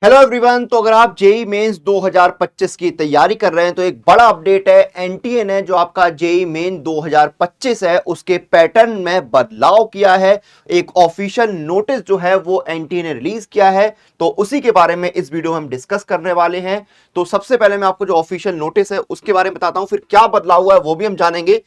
Hello everyone. तो अगर आप जेई मेंस 2025 की तैयारी कर रहे हैं तो एक बड़ा अपडेट है। एनटीए ने जो आपका जेई मेन 2025 है उसके पैटर्न में बदलाव किया है। एक ऑफिशियल नोटिस जो है वो एनटीए ने रिलीज किया है, तो उसी के बारे में इस वीडियो में हम डिस्कस करने वाले हैं। तो सबसे पहले मैं आपको जो ऑफिशियल नोटिस है उसके बारे में बताता हूं, फिर क्या बदलाव हुआ है वो भी हम जानेंगे।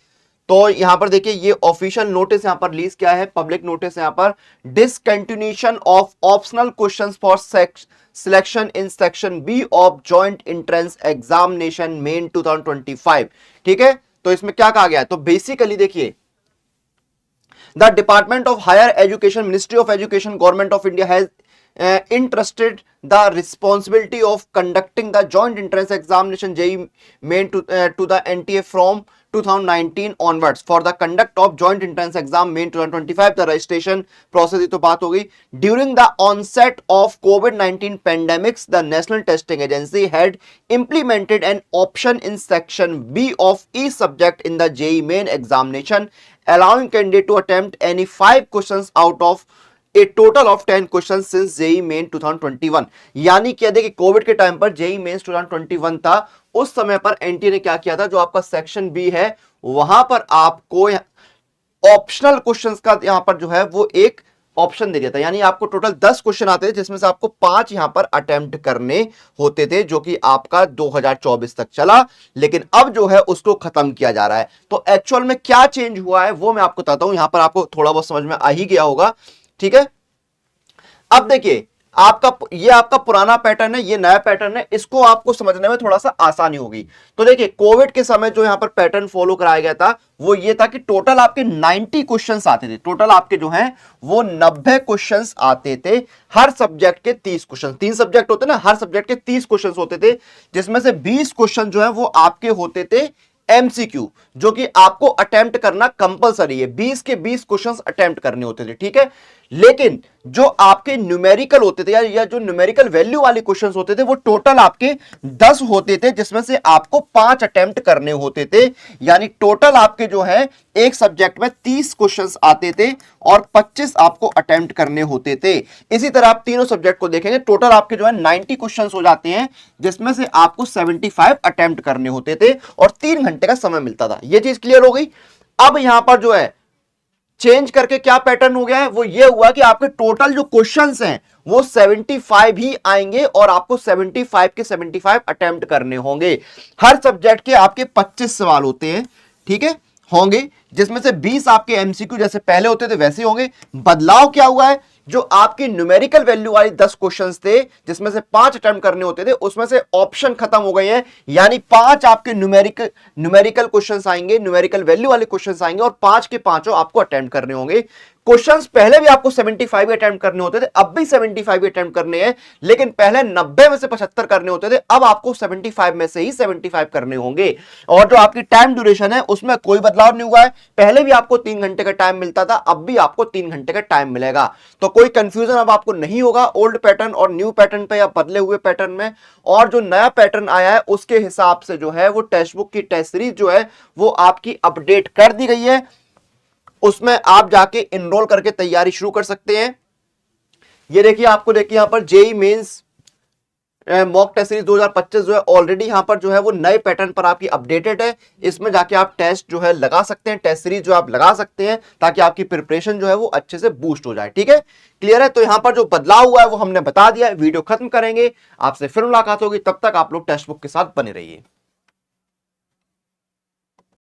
तो यहां पर देखिए, ये ऑफिशियल नोटिस यहां पर रिलीज किया है, पब्लिक नोटिस यहां पर। Discontinuation of optional questions for selection in section B of joint entrance examination main 2025। ठीक है, तो इसमें क्या कहा गया है, तो बेसिकली देखिए, the department of higher education, ministry of education, government of India has entrusted the responsibility of conducting the joint entrance examination JEE main to the NTA from 2019 onwards for the conduct of joint entrance exam main 2025. The registration process ये तो बात हो गई। During the onset of COVID-19 pandemics, the National Testing Agency had implemented an option in section B of each subject in the JEE main examination, allowing candidate to attempt any 5 questions out of a total of 10 question since JEE main 2021। यानी क्या देखिए, Covid के time पर JEE mains 2021 था, उस समय पर NTA ने क्या किया था, जो आपका सेक्शन बी है वहां पर आपको ऑप्शनल क्वेश्चंस का यहां पर जो है वो एक ऑप्शन दे दिया था। यानी आपको टोटल 10 क्वेश्चन आते थे जिसमें से आपको 5 यहां पर अटेम्प्ट करने होते थे, जो कि आपका 2024 तक चला, लेकिन अब जो है उसको खत्म किया जा रहा है। तो एक्चुअल में क्या चेंज हुआ है वो मैं आपको बताता हूं। यहां पर आपको थोड़ा बहुत समझ में आ ही गया होगा। ठीक है, अब देखिए, ये आपका पुराना पैटर्न है, ये नया पैटर्न है, इसको आपको समझने में थोड़ा सा आसानी होगी। तो देखिए, कोविड के समय जो यहां पर पैटर्न फॉलो कराया गया था वो ये था कि टोटल आपके 90 क्वेश्चंस आते थे। टोटल आपके जो हैं वो 90 क्वेश्चंस आते थे, हर सब्जेक्ट के 30 क्वेश्चन। 3 सब्जेक्ट होते ना, हर सब्जेक्ट के 30 क्वेश्चन होते थे, जिसमें से 20 क्वेश्चन जो है वो आपके होते थे एमसीक्यू, जो कि आपको अटेम्प्ट करना कंपलसरी है। 20 के 20 क्वेश्चंस अटेम्प्ट करने होते थे। ठीक है, लेकिन जो आपके न्यूमेरिकल होते थे या जो न्यूमेरिकल वैल्यू वाले क्वेश्चंस होते थे वो टोटल आपके 10 होते थे, जिसमें से आपको 5 अटेम्प्ट करने होते थे। यानी टोटल आपके जो है एक सब्जेक्ट में 30 क्वेश्चंस आते थे और 25 आपको अटेम्प्ट करने होते थे। इसी तरह आप तीनों सब्जेक्ट को देखेंगे, टोटल आपके जो है 90 क्वेश्चंस हो जाते हैं, जिसमें से आपको 75 अटेम्प्ट करने होते थे और 3 घंटे का समय मिलता था। यह चीज क्लियर हो गई। अब यहां पर जो है चेंज करके क्या पैटर्न हो गया है, वो ये हुआ कि आपके टोटल जो क्वेश्चंस हैं वो 75 ही आएंगे और आपको 75 के 75 अटेम्प्ट करने होंगे। हर सब्जेक्ट के आपके 25 सवाल होते हैं, ठीक है, होंगे, जिसमें से 20 आपके एमसीक्यू जैसे पहले होते थे वैसे होंगे। बदलाव क्या हुआ है, जो आपकी न्यूमेरिकल वैल्यू वाली 10 क्वेश्चंस थे जिसमें से 5 अटेम्प्ट करने होते थे, उसमें से ऑप्शन खत्म हो गए हैं। यानी 5 आपके न्यूमेरिकल क्वेश्चंस आएंगे, न्यूमेरिकल वैल्यू वाले क्वेश्चंस आएंगे और 5 के 5 आपको अटेम्प्ट करने होंगे। क्वेश्चंस पहले भी आपको 75 अटेम्प्ट करने होते थे, अब भी 75 अटेम्प्ट करने हैं, लेकिन पहले 90 में से 75 करने होते थे, अब आपको 75 में से ही 75 करने होंगे। और जो आपकी टाइम ड्यूरेशन है उसमें कोई बदलाव नहीं हुआ है। पहले भी आपको 3 घंटे का टाइम मिलता था, अब भी आपको 3 घंटे का टाइम मिलेगा। तो कोई कंफ्यूजन अब आपको नहीं होगा ओल्ड पैटर्न और न्यू पैटर्न पे या बदले हुए पैटर्न में। और जो नया पैटर्न आया है उसके हिसाब से जो है वो टेक्स्ट बुक की टेस्ट सीरीज जो है वो आपकी अपडेट कर दी गई है, उसमें आप जाके इनरोल करके तैयारी शुरू कर सकते हैं। ये देखिए, आपको देखिए यहां पर JEE mains mock test series 2025 जो है ऑलरेडी यहां पर जो है वो नए पैटर्न पर आपकी अपडेटेड है। इसमें जाके आप टेस्ट जो है लगा सकते हैं, टेस्ट सीरीज जो आप लगा सकते हैं, ताकि आपकी प्रिपरेशन जो है वो अच्छे से बूस्ट हो जाए। ठीक है, क्लियर है। तो यहां पर जो बदलाव हुआ है वो हमने बता दिया है। वीडियो खत्म करेंगे, आपसे फिर मुलाकात होगी, तब तक आप लोग टेक्स्ट बुक के साथ बने रहिए।